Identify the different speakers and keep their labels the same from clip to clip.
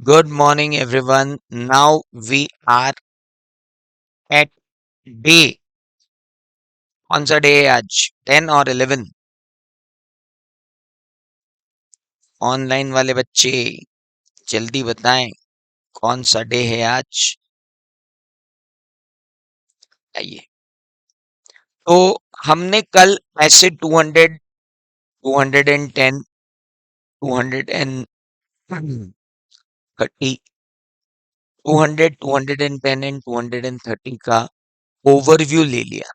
Speaker 1: Good morning, everyone. Now we are at day. कौन सा day है आज? 10 और 11? ऑनलाइन वाले बच्चे जल्दी बताएं कौन सा डे है आज। आइए। तो हमने कल ऐसे 200, 210, 230, 200, 210 एंड 230 का ओवरव्यू ले लिया।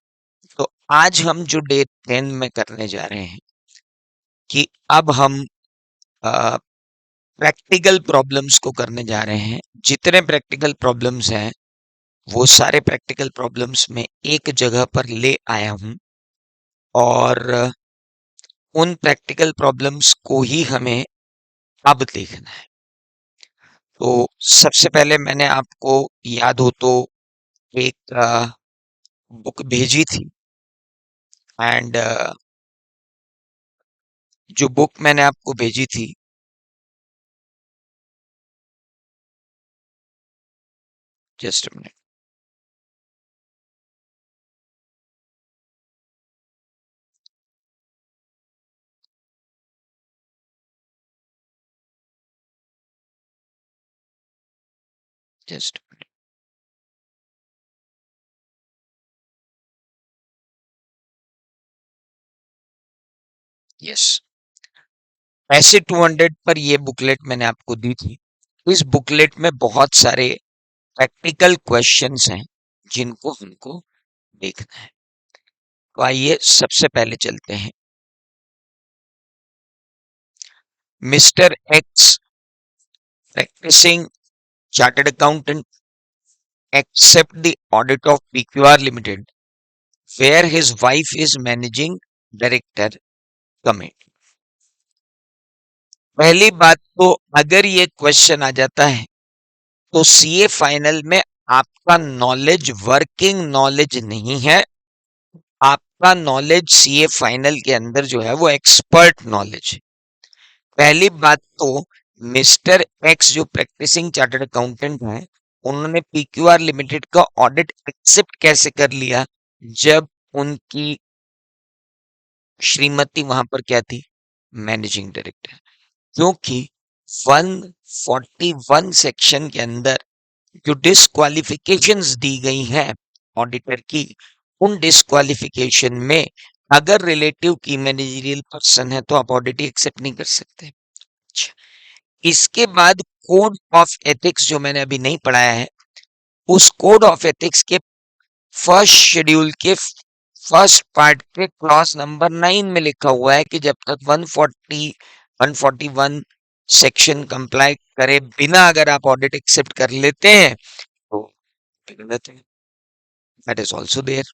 Speaker 1: तो आज हम जो डे 10 में करने जा रहे हैं कि अब हम प्रैक्टिकल प्रॉब्लम्स को करने जा रहे हैं। जितने प्रैक्टिकल प्रॉब्लम्स हैं वो सारे प्रैक्टिकल प्रॉब्लम्स में एक जगह पर ले आया हूं और उन प्रैक्टिकल प्रॉब्लम्स को ही हमें अब देखना है। तो सबसे पहले मैंने आपको याद हो तो एक बुक भेजी थी एंड जो बुक मैंने आपको भेजी थी, just a minute, just yes, ऐसे 200 पर ये बुकलेट मैंने आपको दी थी। इस बुकलेट में बहुत सारे प्रैक्टिकल क्वेश्चंस हैं जिनको हमको देखना है। तो आइए सबसे पहले चलते हैं। Mister x, practicing chartered accountant, accept the audit of PQR Limited, where his wife is managing director. Comment. पहली बात तो अगर ये क्वेश्चन आ जाता है तो सीए फाइनल में आपका नॉलेज वर्किंग नॉलेज नहीं है, आपका नॉलेज सीए फाइनल के अंदर जो है वो एक्सपर्ट नॉलेज है। पहली बात तो मिस्टर एक्स जो प्रैक्टिसिंग चार्टर्ड अकाउंटेंट है, उन्होंने पीक्यूआर लिमिटेड का ऑडिट एक्सेप्ट कैसे कर लिया जब उनकी श्रीमती वहां पर क्या थी? Managing director. क्योंकि 141 सेक्शन के अंदर जो डिस्क्वालिफिकेशंस दी गई हैं ऑडिटर की, उन डिस्क्वालिफिकेशन में अगर रिलेटिव की मैनेजरियल पर्सन है तो आप ऑडिट एक्सेप्ट नहीं कर सकते। अच्छा, इसके बाद कोड ऑफ एथिक्स जो मैंने अभी नहीं पढ़ाया है, उस कोड ऑफ एथिक्स के फर्स्ट शेड्यूल के फर्स्ट पार्ट के क्लॉज नंबर 9 में लिखा हुआ है कि जब तक 141 सेक्शन कंप्लाई करे बिना अगर आप ऑडिट एक्सेप्ट कर लेते हैं तो दैट इज ऑल्सो देयर।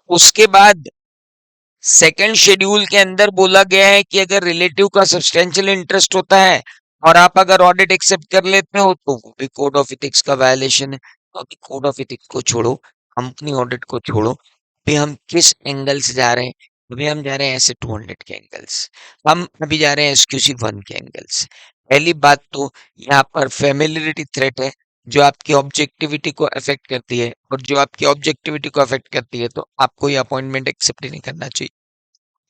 Speaker 1: उसके बाद सेकंड शेड्यूल के अंदर बोला गया है कि अगर रिलेटिव का सब्सटेंशियल इंटरेस्ट होता है और आप अगर ऑडिट एक्सेप्ट कर लेते हो तो वो भी कोड ऑफ इथिक्स का वायलेशन है। तो अभी कोड ऑफ इथिक्स को छोड़ो, कंपनी ऑडिट को छोड़ो, अभी हम किस एंगल से जा रहे हैं? अभी हम जा रहे हैं ऐसे 200 के एंगल से, हम अभी जा रहे हैं एसक्यूसी 1 के एंगल से। पहली बात तो यहाँ पर फेमिलियरिटी थ्रेट है जो आपकी ऑब्जेक्टिविटी को अफेक्ट करती है, और जो आपकी ऑब्जेक्टिविटी को अफेक्ट करती है तो आपको ये अपॉइंटमेंट एक्सेप्ट ही नहीं करना चाहिए।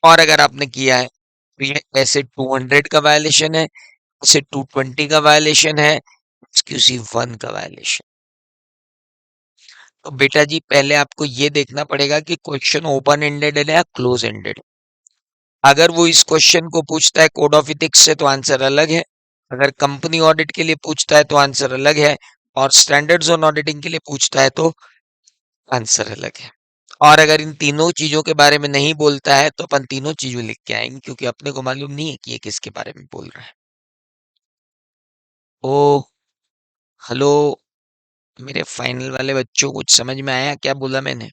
Speaker 1: और अगर आपने किया है तो ये ऐसे 200 का वायलेशन है, ऐसे 220 का वायलेशन है, एक्सक्यूसी 1 का वायलेशन। तो बेटा जी पहले आपको ये देखना पड़ेगा कि क्वेश्चन ओपन एंडेड है या क्लोज एंडेड। अगर वो इस क्वेश्चन को पूछता है कोड ऑफ इथिक्स से तो आंसर अलग है, अगर कंपनी ऑडिट के लिए पूछता है तो आंसर अलग है, और स्टैंडर्ड्स ऑन ऑडिटिंग के लिए पूछता है तो आंसर अलग है। और अगर इन तीनों चीजों के बारे में नहीं बोलता है तो अपन तीनों चीजों लिख के आएंगे, क्योंकि अपने को मालूम नहीं है कि ये किसके बारे में बोल रहा है। ओ, हेलो मेरे फाइनल वाले बच्चों, कुछ समझ में आया क्या बोला मैंने?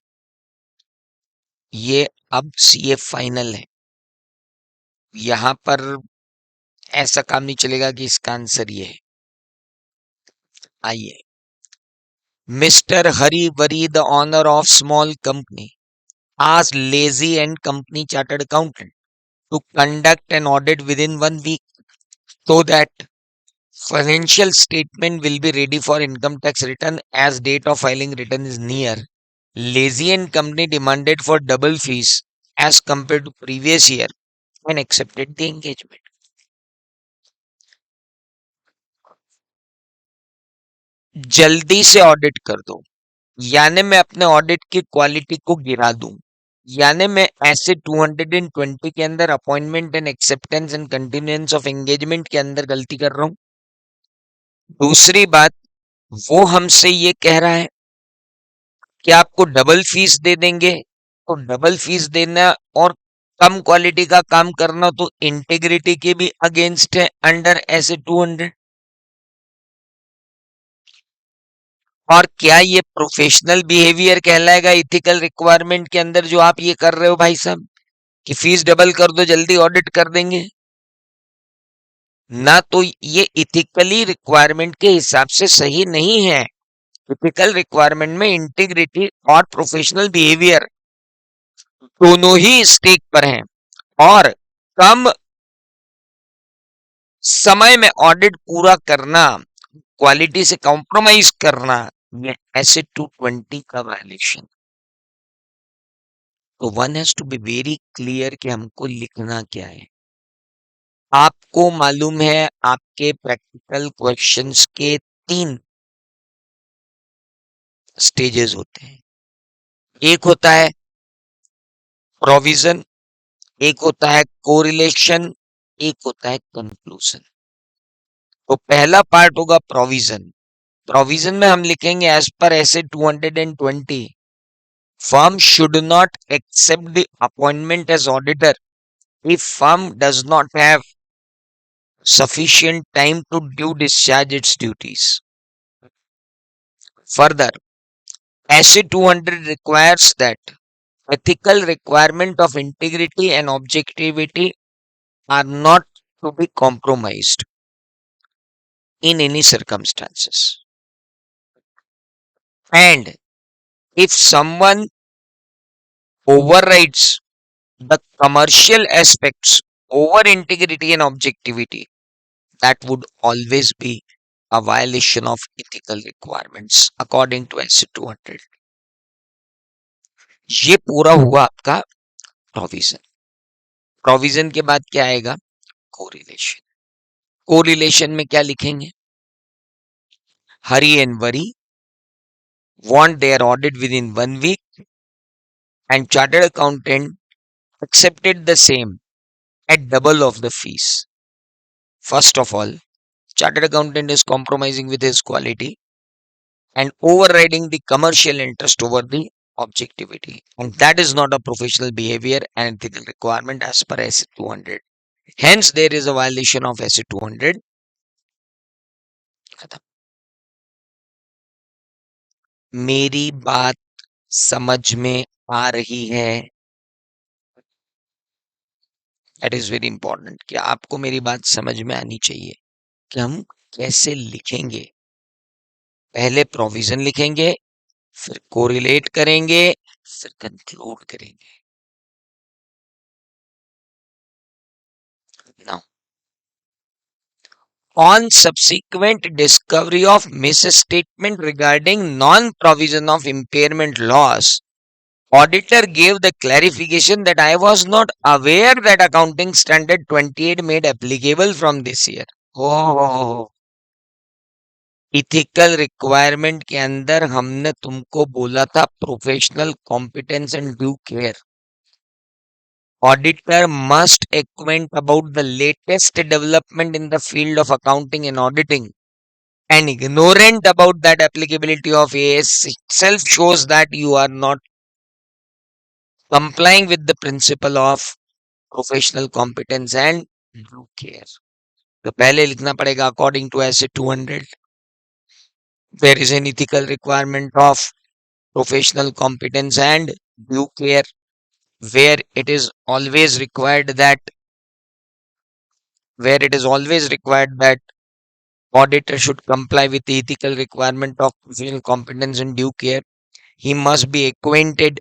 Speaker 1: ये अब सीए फाइनल है, यहाँ पर ऐसा काम नहीं चलेगा कि इसका आंसर ये है। आइए, mister Hari Vari the owner of small company asked lazy and company chartered accountant to conduct an audit within 1 week. so that financial statement will be ready for income tax return as date of filing return is near. Lazy and company demanded for double fees as compared to previous year and accepted the engagement. जल्दी से audit कर दो, यानी मैं अपने audit की quality को गिरा दूं, यानी मैं ऐसे 220 के अंदर appointment and acceptance and continuance of engagement के अंदर गलती कर रहा हूं। दूसरी बात, वो हमसे ये कह रहा है कि आपको डबल फीस दे देंगे, तो डबल फीस देना और कम क्वालिटी का काम करना तो इंटीग्रिटी के भी अगेंस्ट है अंडर ऐसे 200। और क्या ये प्रोफेशनल बिहेवियर कहलाएगा इथिकल रिक्वायरमेंट के अंदर जो आप ये कर रहे हो भाई साहब, कि फीस डबल कर दो जल्दी ऑडिट कर देंगे? ना तो ये इथिकली रिक्वायरमेंट के हिसाब से सही नहीं है। इथिकल रिक्वायरमेंट में इंटीग्रिटी और प्रोफेशनल बिहेवियर दोनों ही स्टेक पर हैं, और कम समय में ऑडिट पूरा करना, क्वालिटी से कॉम्प्रोमाइज करना, ये ऐसे 220 का वायलेशन। तो one has to be very clear कि हमको लिखना क्या है। आपको मालूम है आपके प्रैक्टिकल क्वेश्चंस के 3 स्टेजेस होते हैं। एक होता है प्रोविजन, एक होता है कोरिलेशन, एक होता है कंक्लूजन। तो पहला पार्ट होगा प्रोविजन। प्रोविजन में हम लिखेंगे एज पर ऐसे 220 firm should not accept the appointment as auditor if firm does not have sufficient time to due discharge its duties. Further, SC 200 requires that ethical requirement of integrity and objectivity are not to be compromised in any circumstances. And if someone overrides the commercial aspects over integrity and objectivity, that would always be a violation of ethical requirements according to SC 200. ये पूरा हुआ आपका provision. Provision के बाद क्या आएगा? Correlation. Correlation में क्या लिखेंगे? Hurry and worry want their audit within 1 week and chartered accountant accepted the same at double of the fees. First of all, chartered accountant is compromising with his quality and overriding the commercial interest over the objectivity, and that is not a professional behavior and ethical requirement as per SC 200. Hence there is a violation of SC 200. मेरी बात समझ में आ रही है? That is very important कि आपको मेरी बात समझ में आनी चाहिए कि हम कैसे लिखेंगे। पहले प्रोविजन लिखेंगे, फिर कोरिलेट करेंगे, फिर कंक्लूड करेंगे। Now on subsequent discovery of misstatement regarding non-provision of impairment loss, auditor gave the clarification that I was not aware that accounting standard 28 made applicable from this year. Oh, ethical requirement के अंदर हमने तुमको बोला था professional competence and due care. Auditor must acquaint about the latest development in the field of accounting and auditing, and ignorant about that applicability of AS itself shows that you are not complying with the principle of professional competence and due care. तो पहले लिखना पड़ेगा according to SC 200 there is an ethical requirement of professional competence and due care, where it is always required that auditor should comply with the ethical requirement of professional competence and due care. He must be acquainted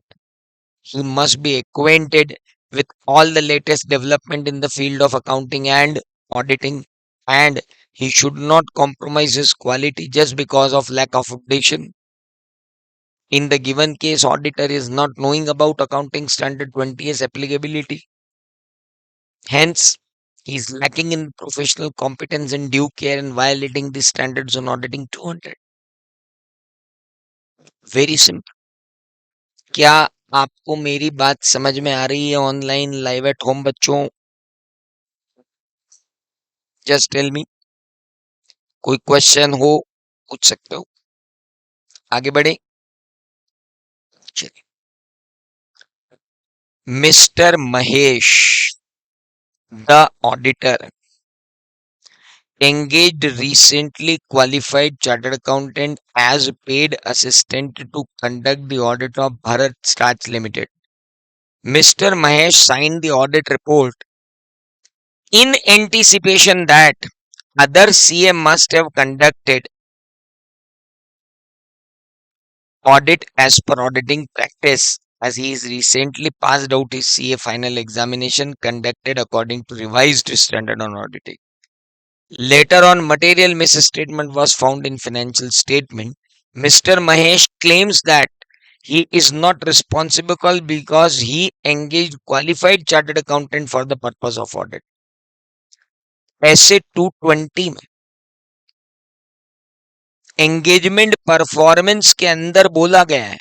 Speaker 1: with all the latest development in the field of accounting and auditing, and he should not compromise his quality just because of lack of updation. In the given case, auditor is not knowing about accounting standard 20's applicability. Hence, he is lacking in professional competence and due care and violating the standards on auditing 200. Very simple. क्या आपको मेरी बात समझ में आ रही है online live at home बच्चों? Just tell me, कोई क्वेश्चन हो पूछ सकते हो, आगे बढ़े। चलिए, mister Mahesh the auditor engaged recently qualified chartered accountant as paid assistant to conduct the audit of Bharat Starch Limited. Mr. Mahesh signed the audit report in anticipation that other CA must have conducted audit as per auditing practice, as he is recently passed out his CA final examination conducted according to revised standard on auditing. Later on, material misstatement was found in financial statement. Mr. Mahesh claims that he is not responsible because he engaged qualified chartered accountant for the purpose of audit. ऐसे 220 में engagement performance के अंदर बोला गया है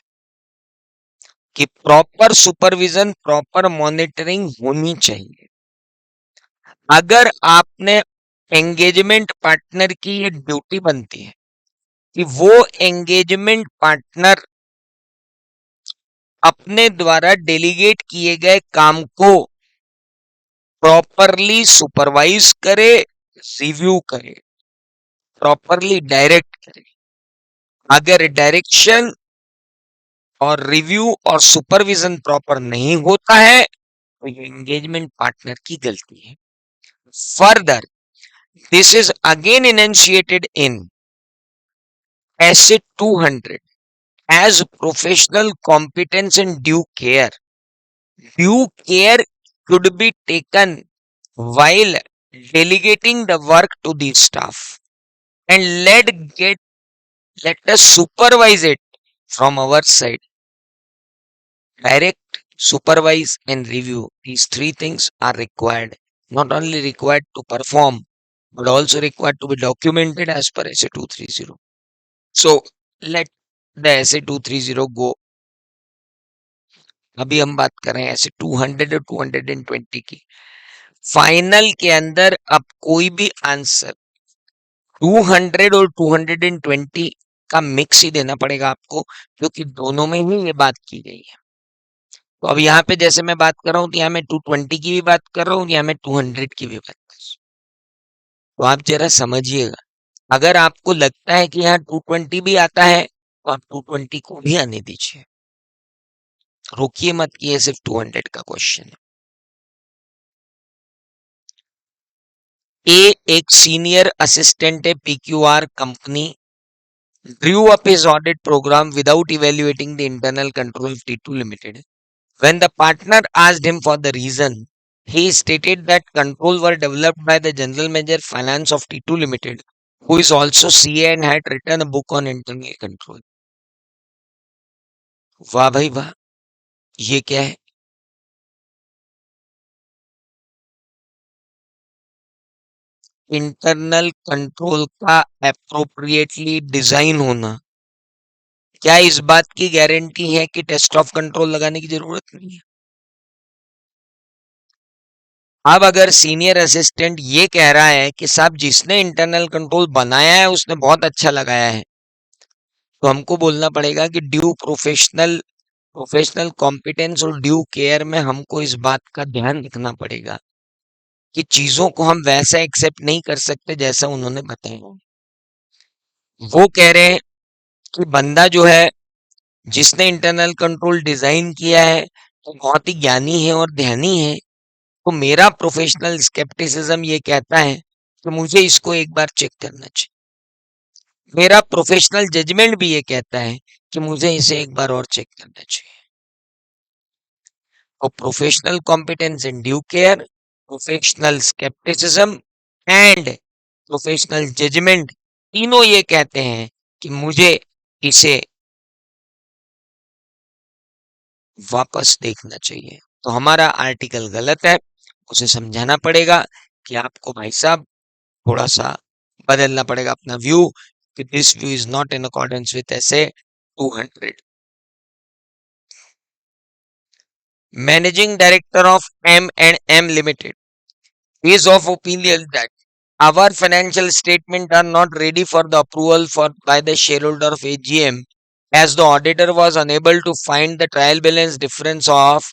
Speaker 1: कि proper supervision, proper monitoring होनी चाहिए। अगर आपने एंगेजमेंट पार्टनर की ये ड्यूटी बनती है कि वो एंगेजमेंट पार्टनर अपने द्वारा डेलीगेट किए गए काम को प्रॉपरली सुपरवाइज करे, रिव्यू करे, प्रॉपरली डायरेक्ट करे। अगर डायरेक्शन और रिव्यू और सुपरविजन प्रॉपर नहीं होता है तो ये एंगेजमेंट पार्टनर की गलती है। Further, this is again initiated in essay 200 as professional competence and due care. Due care could be taken while delegating the work to the staff and let us supervise it from our side. Direct, supervise and review. These three things are required. Not only required to perform, but also required to be documented as per SA 230. So let the SA 230 go. अभी हम बात कर रहे हैं ऐसे 200 और 220 की। Final के अंदर अब कोई भी आंसर 200 और 220 का मिक्स ही देना पड़ेगा आपको, क्योंकि दोनों में ही ये बात की गई है। तो अब यहाँ पे जैसे मैं बात कर रहा हूँ तो यहाँ मैं 220 की भी बात कर रहा हूँ, यहाँ मैं 200 की भी बात कर रहा हूँ। तो आप जरा समझिएगा, अगर आपको लगता है कि यहाँ 220 भी आता है तो आप 220 को भी आने दीजिए, रोकिए मत कि ये सिर्फ 200 का क्वेश्चन है। ए एक सीनियर असिस्टेंट है PQR company, drew up his audit program without evaluating the internal control of T2 Limited. When the partner asked him for the reason, he stated that controls were developed by the general manager finance of T2 Limited, who is also CA and had written a book on internal control. वाह भाई वाह, ये क्या है? Internal control का appropriately design होना, क्या इस बात की गारंटी है कि टेस्ट ऑफ कंट्रोल लगाने की जरूरत नहीं है? अब अगर सीनियर असिस्टेंट ये कह रहा है कि साहब जिसने इंटरनल कंट्रोल बनाया है उसने बहुत अच्छा लगाया है, तो हमको बोलना पड़ेगा कि प्रोफेशनल कॉम्पिटेंस और ड्यू केयर में हमको इस बात का ध्यान रखना पड़ेगा कि चीजों को हम वैसा एक्सेप्ट नहीं कर सकते जैसा उन्होंने बताया। वो कह रहे हैं कि बंदा जो है जिसने इंटरनल कंट्रोल डिजाइन किया है वो बहुत ही ज्ञानी है और ध्यानी है। तो मेरा प्रोफेशनल स्केप्टिसिज्म ये कहता है कि मुझे इसको एक बार चेक करना चाहिए। मेरा प्रोफेशनल जजमेंट भी ये कहता है कि मुझे इसे एक बार और चेक करना चाहिए। और professional competence and due care, professional scepticism and professional judgement, तीनों ये कहते हैं कि मुझे इसे वापस देखना चाहिए। तो हमारा आर्टिकल गलत है, उसे समझाना पड़ेगा कि आपको भाई साहब थोड़ा सा बदलना पड़ेगा अपना व्यू, कि this view is not in accordance with essay 200। Managing director of M&M Limited is of opinion that our financial statement are not ready for the approval for by the shareholder of AGM, as the auditor was unable to find the trial balance difference of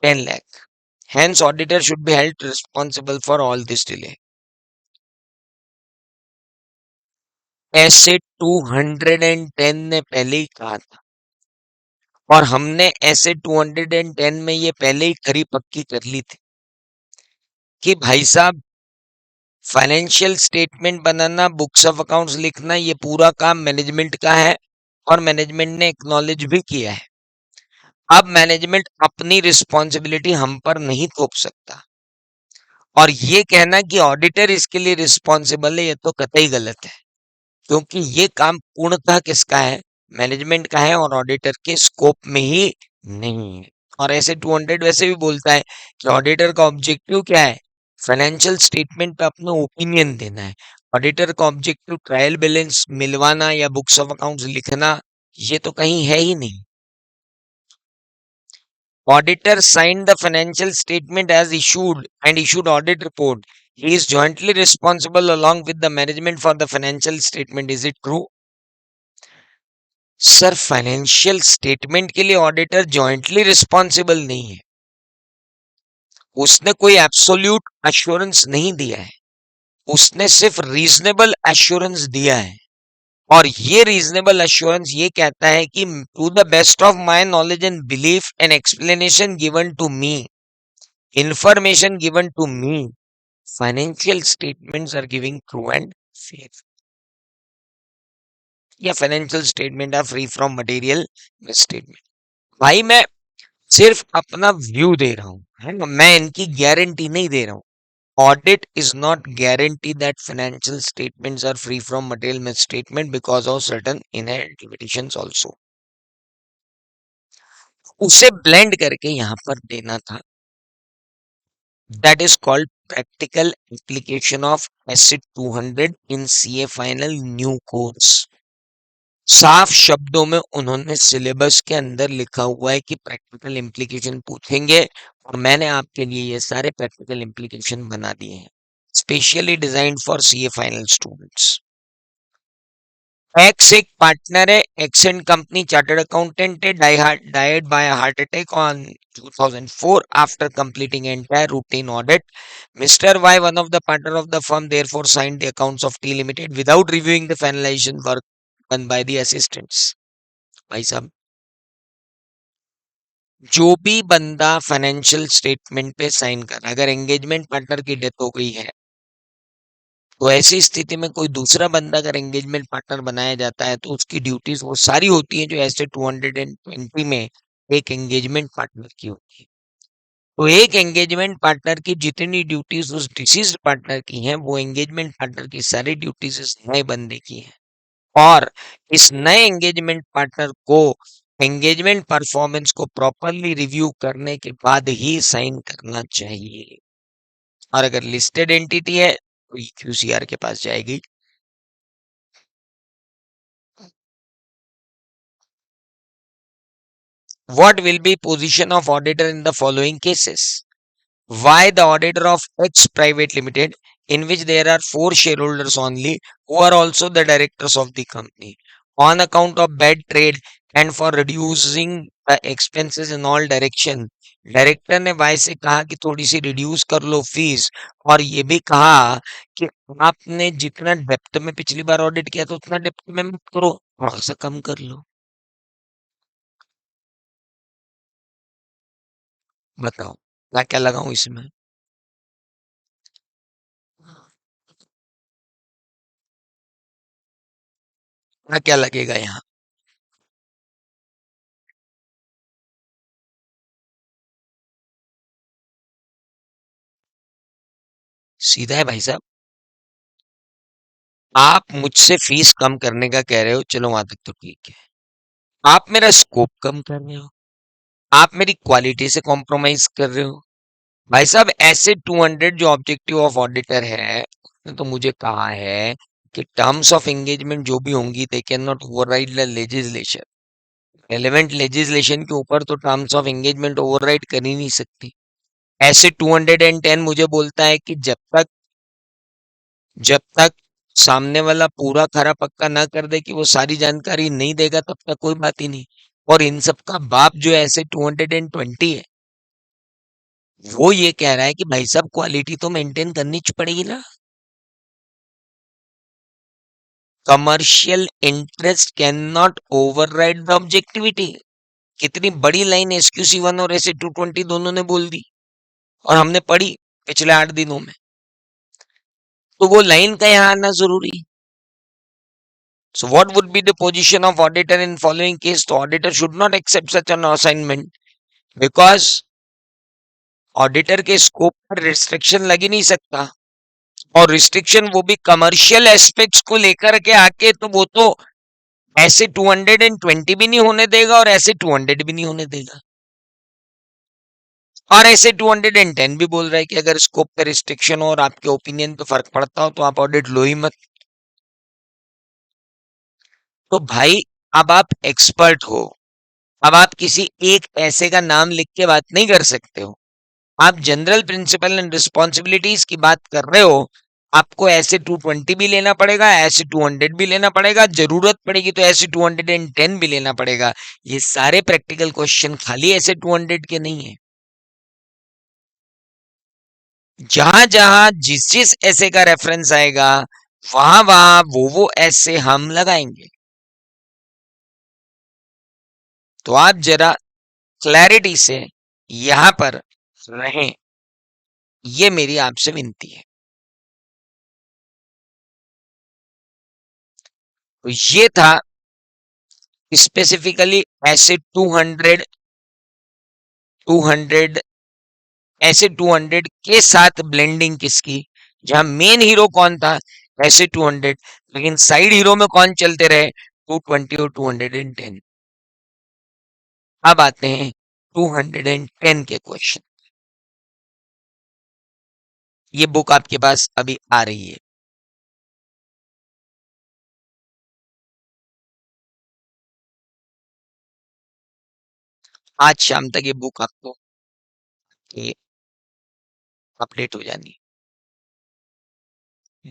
Speaker 1: 10 lakh. Hence, auditor should be held responsible for all this delay. ऐसे 210 ने पहले ही कहा था, और हमने ऐसे 210 में ये पहले ही खरी पक्की कर ली थी कि भाई साहब financial statement banana, books of accounts लिखना, ये पूरा काम मैनेजमेंट का है, और मैनेजमेंट ने एक्नॉलेज भी किया है। अब मैनेजमेंट अपनी रिस्पॉन्सिबिलिटी हम पर नहीं थोप सकता, और ये कहना कि ऑडिटर इसके लिए रिस्पॉन्सिबल है, ये तो कतई गलत है, क्योंकि ये काम पूर्णतः किसका है? मैनेजमेंट का है, और ऑडिटर के स्कोप में ही नहीं है। और ऐसे 200 वैसे भी बोलता है कि ऑडिटर का ऑब्जेक्टिव क्या है? फाइनेंशियल स्टेटमेंट पे अपना ओपिनियन देना है। ऑडिटर का ऑब्जेक्टिव ट्रायल बैलेंस मिलवाना या बुक्स ऑफ अकाउंट्स लिखना, ये तो कहीं है ही नहीं। Auditor signed the financial statement as issued and issued audit report. He is jointly responsible along with the management for the financial statement. Is it true? Sir, financial statement के लिए auditor jointly responsible नहीं है। उसने कोई absolute assurance नहीं दिया है, उसने सिर्फ रीजनेबल एश्योरेंस दिया है। और ये रीजनेबल एश्योरेंस ये कहता है कि to the best of my knowledge and belief and explanation given to me, information given to me, financial statements are giving true and fair, या financial statement are free from material misstatement. भाई मैं सिर्फ अपना view दे रहा हूँ, है ना, मैं इनकी गारंटी नहीं दे रहा हूँ। Audit is not guarantee that financial statements are free from material misstatement because of certain inherent limitations also. उसे blend करके यहाँ पर देना था. That is called practical application of ACID 200 in CA final new course. साफ शब्दों में उन्होंने सिलेबस के अंदर लिखा हुआ है कि प्रैक्टिकल इम्प्लीकेशन पूछेंगे, और मैंने आपके लिए ये सारे प्रैक्टिकल इम्प्लीकेशन बना दिए हैं, specially designed for CA final students. X एक पार्टनर है, एक्सेंट कंपनी, चार्टर्ड अकाउंटेंट है, died by a heart attack on 2004 after completing entire routine audit. Mr. Y, one of the partner of the firm, therefore signed the accounts of T Limited without reviewing the finalization work done by the assistants. भाई साहब, जो भी बंदा financial statement पे sign कर, अगर engagement partner की death हो गई है, तो ऐसी स्थिति में कोई दूसरा बंदा अगर एंगेजमेंट पार्टनर बनाया जाता है, तो उसकी ड्यूटीज वो सारी होती हैं जो ऐसे 220 में एक एंगेजमेंट पार्टनर की होती है। तो एक एंगेजमेंट पार्टनर की जितनी ड्यूटीज उस डिसीज्ड पार्टनर की हैं, वो एंगेजमेंट पार्टनर की सारी ड्यूटीज इस नए बंदे की हैं, और इस नए एंगेजमेंट पार्टनर को एंगेजमेंट परफॉर्मेंस को प्रॉपरली रिव्यू करने के बाद ही साइन करना चाहिए। और अगर लिस्टेड एंटिटी है तो क्यूसीआर के पास जाएगी। What will be position of auditor in the following cases? Why the auditor of X Private Limited, in which there are 4 shareholders only, who are also the directors of the company, on account of bad trade and for reducing the expenses in all direction, director ने Y से कहा कि थोड़ी सी reduce कर लो fees, और ये भी कहा कि आपने जितना डेप्थ में पिछली बार ऑडिट किया था उतना डेप्थ में मत करो, थोड़ा सा कम कर लो। बताओ मैं क्या लगाऊं इसमें? मैं क्या लगेगा यहाँ? सीधा है भाई साहब। आप मुझसे फीस कम करने का कह रहे हो, चलो वहां तक तो ठीक है। आप मेरा स्कोप कम कर रहे हो, आप मेरी क्वालिटी से कॉम्प्रोमाइज कर रहे हो। भाई साहब, ऐसे 200 जो ऑब्जेक्टिव ऑफ ऑडिटर है, उसने तो मुझे कहा है कि टर्म्स ऑफ एंगेजमेंट जो भी होंगी they can not override the legislation. Relevant legislation के ऊपर तो टर्म्स ऑफ एंगेजमेंट ओवरराइड कर ही नहीं सकती। ऐसे 210 मुझे बोलता है कि जब तक सामने वाला पूरा खरा पक्का ना कर दे कि वो सारी जानकारी नहीं देगा, तब तक कोई बात ही नहीं। और इन सब का बाप जो ऐसे 220 है, वो ये कह रहा है कि भाई साहब क्वालिटी तो मेंटेन करनी पड़ेगी ना। Commercial interest can not override the objectivity. कितनी बड़ी लाइन SQC1 और SA 220 दोनों ने बोल दी, और हमने पढ़ी पिछले 8 दिनों में। तो वो लाइन का यहाँ आना जरूरी है। So what would be the position of auditor in following case? The auditor should not accept such an assignment because auditor के स्कोप पर रिस्ट्रिक्शन लग ही नहीं सकता। और रिस्ट्रिक्शन वो भी कमर्शियल एस्पेक्ट्स को लेकर के आके, तो वो तो ऐसे 220 भी नहीं होने देगा और ऐसे 200 भी नहीं होने देगा। और ऐसे 210 भी बोल रहा है कि अगर स्कोप पे रिस्ट्रिक्शन हो और आपके ओपिनियन पे फर्क पड़ता हो तो आप ऑडिट लो ही मत। तो भाई, अब आप एक्सपर्ट हो, अब आप किसी एक पैसे का नाम लिख के बात नहीं कर सकते हो। आप जनरल प्रिंसिपल एंड रिस्पॉन्सिबिलिटीज की बात कर रहे हो। आपको ऐसे 220 भी लेना पड़ेगा, ऐसे 200 भी लेना पड़ेगा, जरूरत पड़ेगी तो ऐसे 210 भी लेना पड़ेगा। ये सारे प्रैक्टिकल क्वेश्चन खाली ऐसे 200 के नहीं है। जहां जहां जिस जिस ऐसे का रेफरेंस आएगा, वहां वहां वो ऐसे हम लगाएंगे। तो आप जरा क्लैरिटी से यहां पर रहें, ये मेरी आपसे विनती है। तो ये था स्पेसिफिकली ऐसे 200 ऐसे 200 के साथ ब्लेंडिंग किसकी, जहां मेन हीरो कौन था, ऐसे 200, लेकिन साइड हीरो में कौन चलते रहे, 220 और 210। अब आते हैं 210 के क्वेश्चन। ये बुक आपके पास अभी आ रही है। आज शाम तक ये बुक आपको अपडेट हो जानी है।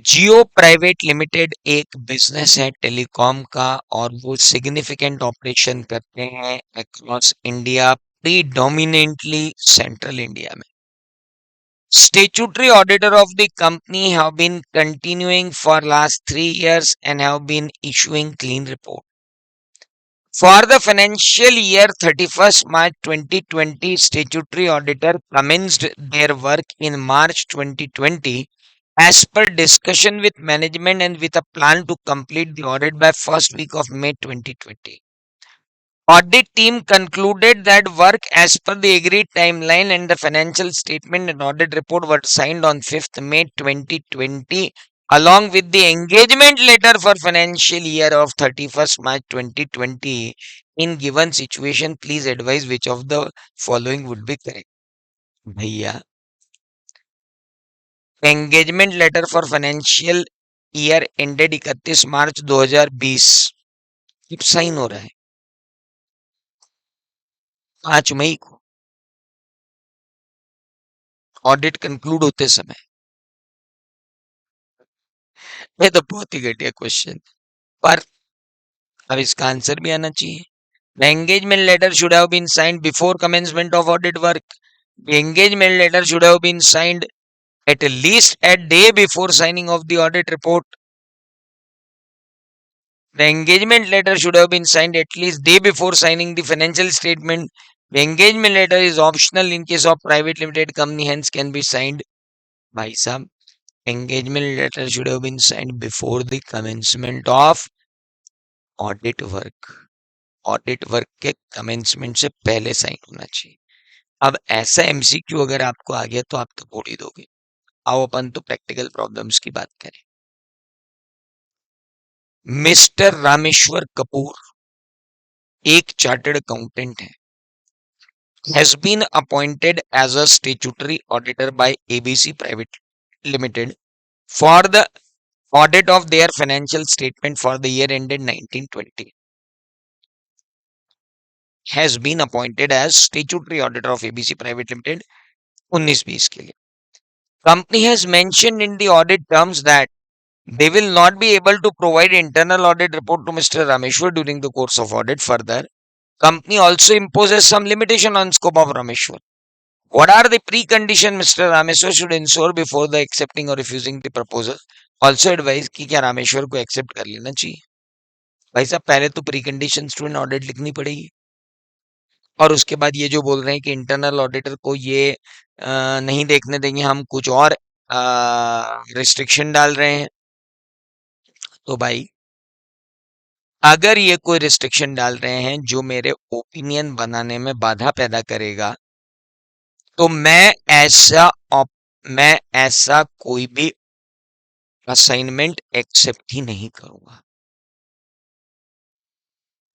Speaker 1: जियो प्राइवेट लिमिटेड एक बिजनेस है टेलीकॉम का, और वो सिग्निफिकेंट ऑपरेशन करते हैं across India, predominantly central India में। Statutory auditor of the company have been continuing for last 3 years and have been issuing clean report. For the financial year 31st March 2020, statutory auditor commenced their work in March 2020 as per discussion with management and with a plan to complete the audit by first week of May 2020. Audit team concluded that work as per the agreed timeline and the financial statement and audit report were signed on 5th May 2020 along with the engagement letter for financial year of 31st March 2020. In given situation, please advise which of the following would be correct. भैया, engagement letter for financial year ended 31 March 2020 कब sign हो रहा है, 5 मई को, audit conclude होते समय। ये तो बहुत ही घटिया क्वेश्चन, पर अब इसका आंसर भी आना चाहिए। The engagement letter should have been signed before commencement of audit work. The engagement letter should have been signed at least a day before signing of the audit report. The engagement letter should have been signed at least day before signing the financial statement. The engagement letter is optional in case of private limited company, hence can be signed. भाई साहब, engagement letter should have been signed before the commencement of audit work. Audit work के commencement से पहले sign होना चाहिए। अब ऐसा MCQ अगर आपको आ गया तो आप तो बोल ही दोगे। आओ अपन तो प्रैक्टिकल प्रॉब्लम्स की बात करें। मिस्टर रामेश्वर कपूर एक चार्टर्ड अकाउंटेंट है, has been appointed as a statutory auditor by ABC Private Limited for the audit of their financial statement for the year ended 1920. Has been appointed as statutory auditor of ABC Private Limited 19-20 के लिए. Company has mentioned in the audit terms that they will not be able to provide internal audit report to Mr. Rameshwar during the course of audit. Further, company also imposes some limitation on scope of Rameshwar. What are the preconditions Mr. Rameshwar should ensure before the accepting or refusing the proposal? Also advise कि क्या रामेश्वर को accept कर लेना चाहिए. भाई साहब पहले तो प्रीकंडीशन स्टूडेंट ऑडिट लिखनी पड़ेगी, और उसके बाद ये जो बोल रहे हैं कि इंटरनल ऑडिटर को ये नहीं देखने देंगे, हम कुछ और रिस्ट्रिक्शन डाल रहे हैं. तो भाई अगर ये कोई रिस्ट्रिक्शन डाल रहे हैं जो मेरे ओपिनियन बनाने में बाधा पैदा करेगा, तो मैं ऐसा कोई भी असाइनमेंट एक्सेप्ट ही नहीं करूंगा.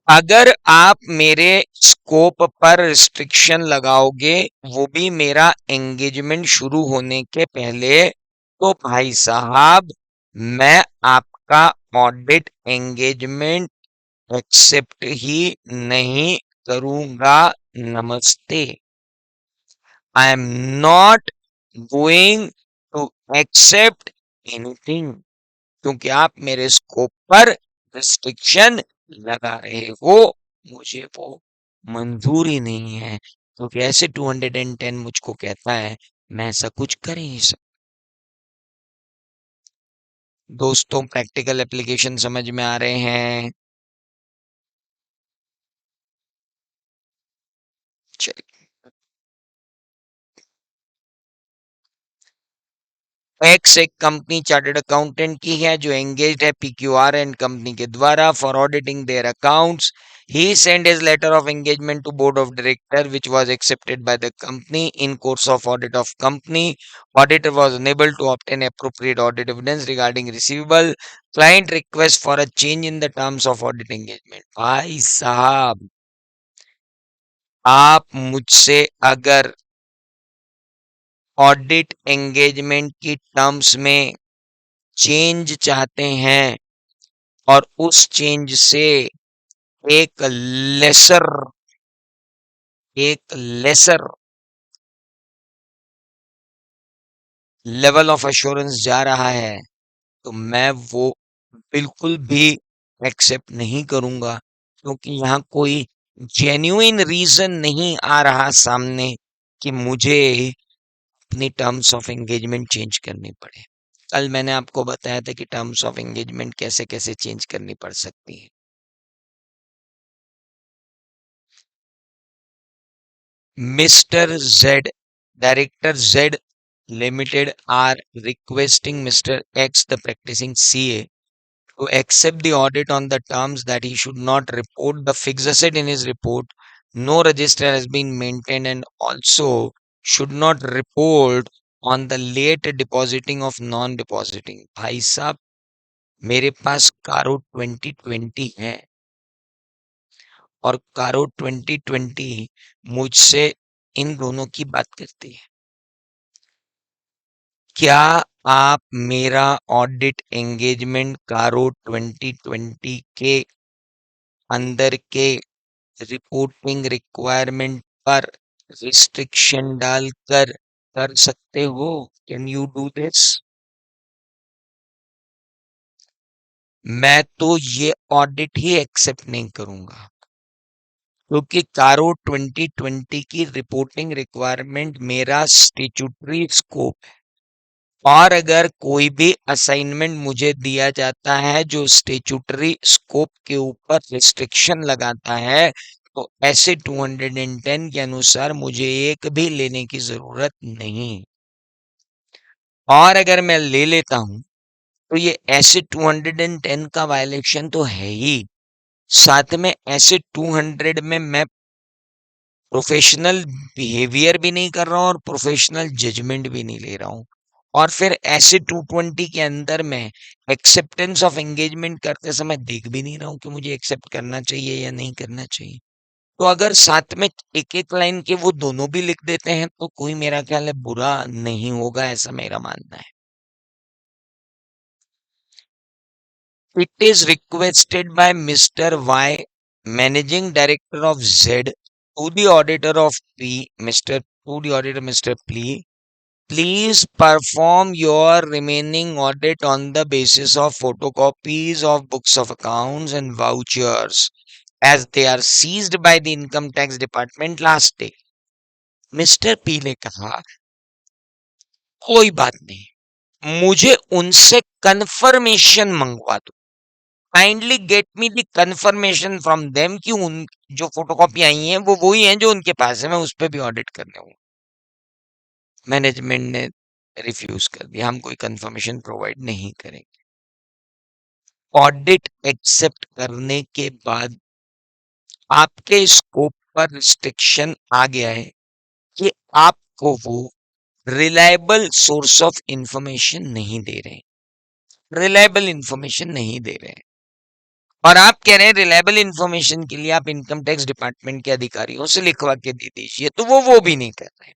Speaker 1: अगर आप मेरे स्कोप पर रिस्ट्रिक्शन लगाओगे, वो भी मेरा एंगेजमेंट शुरू होने के पहले, तो भाई साहब मैं आपका ऑडिट एंगेजमेंट एक्सेप्ट ही नहीं करूंगा. नमस्ते. I am not going to accept anything, क्योंकि आप मेरे स्कोप पर रिस्ट्रिक्शन लगा रहे हो. मुझे वो मंजूर ही नहीं है, क्योंकि ऐसे 210 मुझको कहता है मैं ऐसा कुछ कर ही नहीं सकता. दोस्तों प्रैक्टिकल एप्लीकेशन समझ में आ रहे हैं? चलिए. एक्स एक कंपनी चार्टर्ड अकाउंटेंट की है जो एंगेज्ड है पीक्यूआर एंड कंपनी के द्वारा for auditing their accounts. He sent his letter of engagement to board of director, which was accepted by the company. In course of audit of company, auditor was unable to obtain appropriate audit evidence regarding receivable. Client request for a change in the terms of audit engagement. भाई साहब आप मुझसे अगर audit engagement की terms में change चाहते हैं और उस चेंज से एक लेसर लेवल ऑफ एश्योरेंस जा रहा है, तो मैं वो बिल्कुल भी एक्सेप्ट नहीं करूंगा, क्योंकि यहाँ कोई जेन्युइन रीजन नहीं आ रहा सामने कि मुझे अपनी टर्म्स ऑफ एंगेजमेंट चेंज करनी पड़े. कल मैंने आपको बताया था कि टर्म्स ऑफ एंगेजमेंट कैसे कैसे चेंज करनी पड़ सकती है. Mr. Z, Director Z Limited are requesting Mr. X, the practicing CA, to accept the audit on the terms that he should not report the fixed asset in his report. No register has been maintained, and also should not report on the late depositing of non-depositing. भाई साहब मेरे पास कारो 2020 है, और कारो 2020 मुझसे इन दोनों की बात करती है. क्या आप मेरा ऑडिट एंगेजमेंट कारो 2020 के अंदर के रिपोर्टिंग रिक्वायरमेंट पर रिस्ट्रिक्शन डालकर कर सकते हो? Can you do this? मैं तो ये ऑडिट ही एक्सेप्ट नहीं करूंगा, क्योंकि कारो 2020 की रिपोर्टिंग रिक्वायरमेंट मेरा स्टैट्यूटरी स्कोप है. और अगर कोई भी असाइनमेंट मुझे दिया जाता है जो स्टैट्यूटरी स्कोप के ऊपर रिस्ट्रिक्शन लगाता है, तो ऐसे 210 के अनुसार मुझे एक भी लेने की जरूरत नहीं. और अगर मैं ले लेता हूं तो ये ऐसे 210 का वायलेशन तो है ही, साथ में ऐसे 200 में मैं प्रोफेशनल बिहेवियर भी नहीं कर रहा हूं और प्रोफेशनल जजमेंट भी नहीं ले रहा हूं. और फिर ऐसे 220 के अंदर मैं एक्सेप्टेंस ऑफ एंगेजमेंट करते समय देख भी नहीं रहा हूं कि मुझे एक्सेप्ट करना चाहिए या नहीं करना चाहिए। तो अगर साथ में एक एक लाइन के वो दोनों भी लिख देते हैं तो कोई मेरा ख्याल है बुरा नहीं होगा, ऐसा मेरा मानना है। It is requested by mister Y, managing director of Z, to the auditor of P, mister P, please perform your remaining audit on the basis of photocopies of books of accounts and vouchers as they are seized by the income tax department last day। Mister P ने कहा कोई बात नहीं, मुझे उनसे confirmation मंगवा दो। Kindly get me the confirmation from them कि उन जो फोटोकॉपी आई हैं वो वही हैं जो उनके पास है, मैं उस पर भी ऑडिट करने हूँ। मैनेजमेंट ने रिफ्यूज कर दिया, हम कोई कंफर्मेशन प्रोवाइड नहीं करेंगे। ऑडिट एक्सेप्ट करने के बाद आपके स्कोप पर रिस्ट्रिक्शन आ गया है कि आपको वो रिलायबल सोर्स ऑफ इंफॉर्मेशन नहीं दे रहे हैं, रिलायबल इंफॉर्मेशन नहीं दे रहे हैं। और आप कह रहे हैं रिलायबल इंफॉर्मेशन के लिए आप इनकम टैक्स डिपार्टमेंट के अधिकारियों से लिखवा के दे दीजिए, तो वो भी नहीं कर रहे।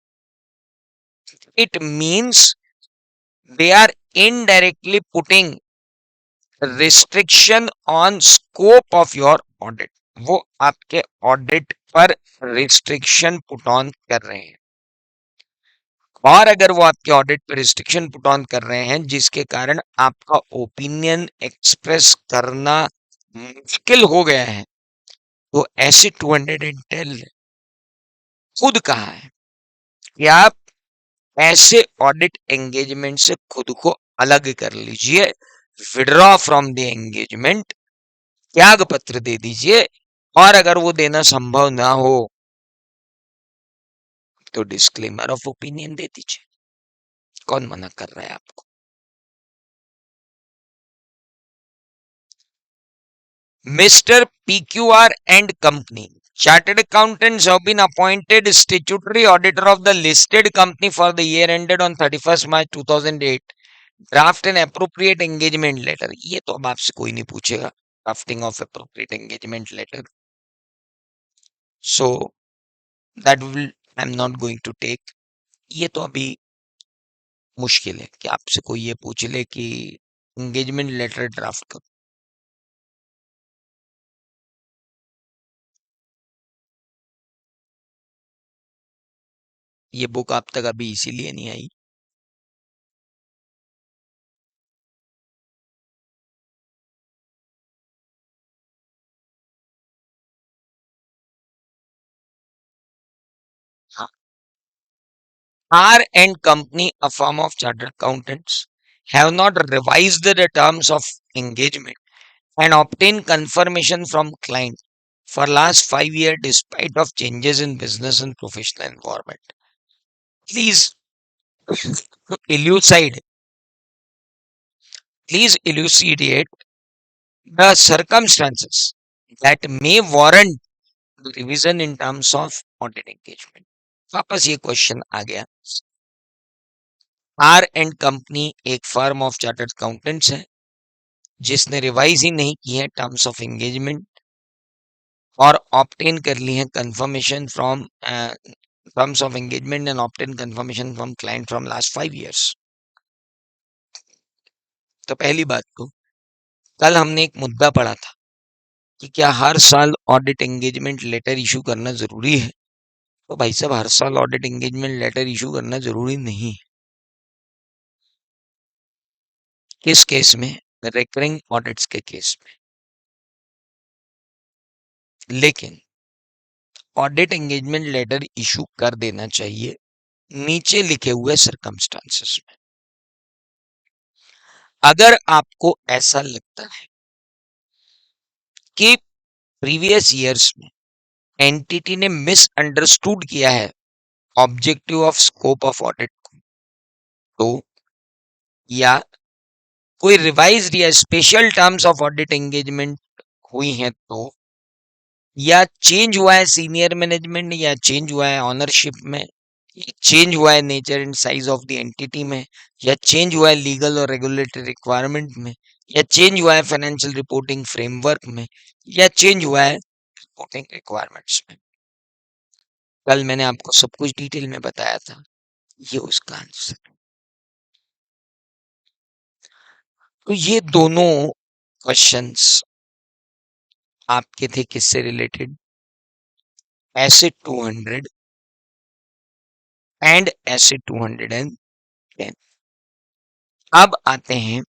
Speaker 1: It means they are indirectly putting restriction on scope of your audit. वो आपके ऑडिट पर रिस्ट्रिक्शन पुट ऑन कर रहे हैं। और अगर वो आपके ऑडिट पर रिस्ट्रिक्शन पुट ऑन कर रहे हैं जिसके कारण आपका ओपिनियन एक्सप्रेस करना मुश्किल हो गया है, तो ऐसे 210 खुद कहा है कि आप ऐसे ऑडिट एंगेजमेंट से खुद को अलग कर लीजिए, विड्रॉ फ्रॉम द एंगेजमेंट, त्याग पत्र दे दीजिए, और अगर वो देना संभव ना हो तो डिस्क्लेमर ऑफ ओपिनियन दे दीजिए। कौन मना कर रहा है आपको? Mr. PQR and Company, Chartered Accountants have been appointed statutory auditor of the listed company for the year ended on 31st March 2008. Draft an appropriate engagement letter। ये तो अब आपसे कोई नहीं पूछेगा, drafting of appropriate engagement letter, so that will I'm not going to take। ये तो अभी मुश्किल है कि आपसे कोई ये पूछ ले कि एंगेजमेंट लेटर ड्राफ्ट करो। ये बुक आप तक अभी इसीलिए नहीं आई। हाँ, R and Company, a firm of chartered accountants, have not revised the terms of engagement and obtained confirmation from client for last 5 years despite of changes in business and professional environment। Please elucidate, please elucidate the circumstances that may warrant the revision in terms of audit engagement। वापस ये question आ गया। R and company एक firm of chartered accountants है जिसने revise ही नहीं की है टर्म्स ऑफ एंगेजमेंट और ऑप्टेन कर ली है confirmation from terms of engagement and obtain confirmation from client from last 5 years। तो पहली बात को, कल हमने एक मुद्दा पढ़ा था कि क्या हर साल ऑडिट एंगेजमेंट लेटर इशू करना जरूरी है। तो भाई साहब, हर साल ऑडिट एंगेजमेंट लेटर इशू करना जरूरी नहीं है। किस केस में? रिकरिंग ऑडिट्स के केस में। लेकिन ऑडिट एंगेजमेंट लेटर इशू कर देना चाहिए नीचे लिखे हुए सर्कमस्टांसेस में। अगर आपको ऐसा लगता है कि प्रीवियस ईयर्स में एंटिटी ने मिसअंडरस्टूड किया है objective of scope of audit को, तो या कोई रिवाइज्ड या special terms of audit engagement हुई हैं, तो या चेंज हुआ है सीनियर मैनेजमेंट या चेंज हुआ है ऑनरशिप में ये चेंज हुआ है nature and size of the entity में, या चेंज हुआ है लीगल और रेगुलेटरी रिक्वायरमेंट में, या चेंज हुआ है फाइनेंशियल रिपोर्टिंग फ्रेमवर्क में, या चेंज हुआ है रिपोर्टिंग रिक्वायरमेंट्स में। कल मैंने आपको सब कुछ डिटेल में बताया था, ये उसका आंसर। तो ये दोनों क्वेश्चंस आपके थे किससे रिलेटेड? Acid 200 and acid 210। अब आते हैं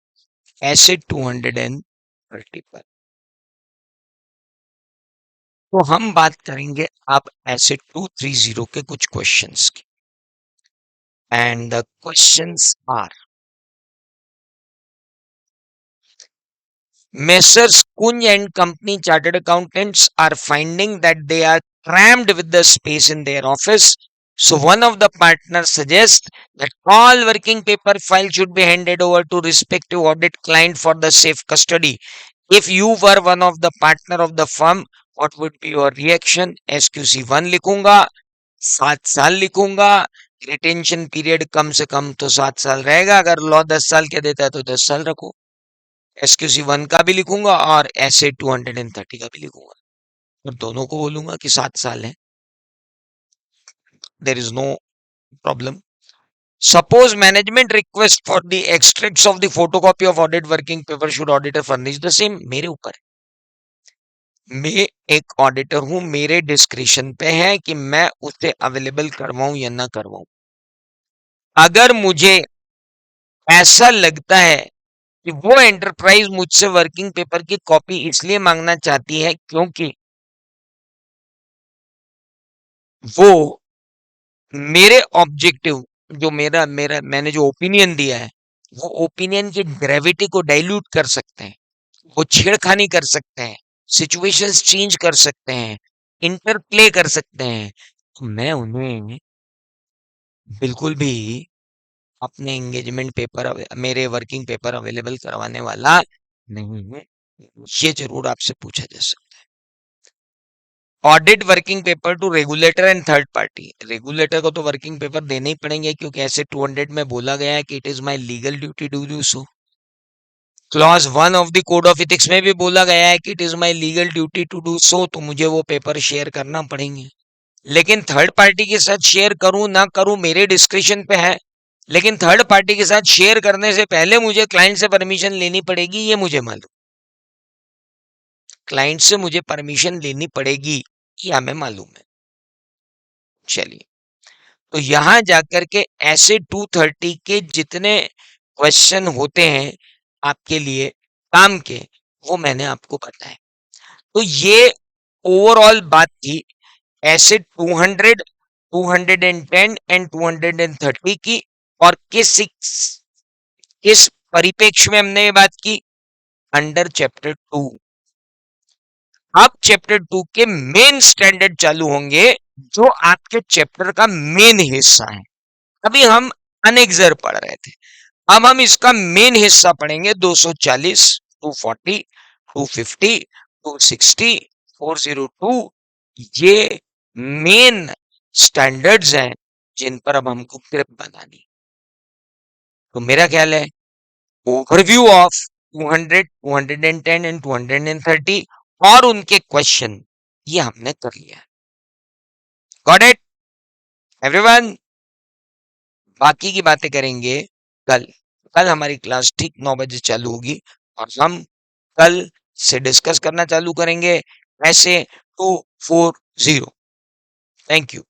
Speaker 1: एसिड 230 पर। तो हम बात करेंगे अब एसिड 230 के कुछ क्वेश्चंस की। And the questions are, Messrs. Kunj and Company Chartered Accountants are finding that they are crammed with the space in their office. So one of the partners suggests that all working paper files should be handed over to respective audit client for the safe custody. If you were one of the partner of the firm, what would be your reaction? SQC 1 लिखूंगा, 7 साल लिखूंगा, retention period कम से कम तो 7 साल रहेगा, अगर law 10 साल के देता है तो 10 साल रखो। SQC 1 का भी लिखूंगा और ऐसे 230 का भी लिखूंगा, और दोनों को बोलूंगा कि 7 साल है। There is no problem. Suppose management request for the extracts of the photocopy of audit working paper, should auditor furnish the same? मेरे ऊपर है, मैं एक ऑडिटर हूं, मेरे डिस्क्रिप्शन पे है कि मैं उसे अवेलेबल करवाऊं या ना करवाऊं। अगर मुझे ऐसा लगता है कि वो एंटरप्राइज मुझसे वर्किंग पेपर की कॉपी इसलिए मांगना चाहती है क्योंकि वो मेरे ऑब्जेक्टिव, जो मेरा मेरा मैंने जो ओपिनियन दिया है, वो ओपिनियन की ग्रेविटी को डाइल्यूट कर सकते हैं, वो छेड़खानी कर सकते हैं, सिचुएशंस चेंज कर सकते हैं, इंटरप्ले कर सकते हैं, तो मैं उन्हें बिल्कुल भी अपने एंगेजमेंट पेपर, मेरे वर्किंग पेपर अवेलेबल करवाने वाला नहीं हूं। ये जरूर आपसे पूछा जा सकता है। Audit working paper two regulator and third party. Regulator को तो वर्किंग पेपर देने ही पड़ेंगे क्योंकि ऐसे 200 में बोला गया है कि it is my legal duty to do so. Clause 1 of the code of ethics में भी बोला गया है कि it is my legal duty to do so, तो मुझे वो पेपर शेयर करना पड़ेंगे। लेकिन थर्ड पार्टी के साथ शेयर करूं ना करूं मेरे डिस्क्रिप्शन पे है, लेकिन थर्ड पार्टी के साथ शेयर करने से पहले मुझे क्लाइंट से परमिशन लेनी पड़ेगी, ये मुझे मालूम। क्लाइंट से मुझे परमिशन लेनी पड़ेगी, ये हमें मालूम है। चलिए, तो यहां जाकर के ऐसे 230 के जितने क्वेश्चन होते हैं आपके लिए काम के, वो मैंने आपको बताया। तो ये ओवरऑल बात थी ऐसे 200, 210 एंड 230 की। और किस परिपेक्ष में हमने ये बात की? Under chapter 2। अब चैप्टर 2 के मेन स्टैंडर्ड चालू होंगे, जो आपके चैप्टर का मेन हिस्सा है। अभी हम अनेक्सर पढ़ रहे थे, अब हम इसका मेन हिस्सा पढ़ेंगे। 240, 240, 250, 260, 402, ये मेन स्टैंडर्ड्स हैं जिन पर अब हमको ग्रिप बनानी। तो मेरा ख्याल है ओवरव्यू ऑफ 200, 210 एंड 230 और उनके क्वेश्चन ये हमने कर लिया। Got it everyone? बाकी की बातें करेंगे कल। कल हमारी क्लास ठीक 9 बजे चालू होगी और हम कल से डिस्कस करना चालू करेंगे ऐसे 240। Thank you.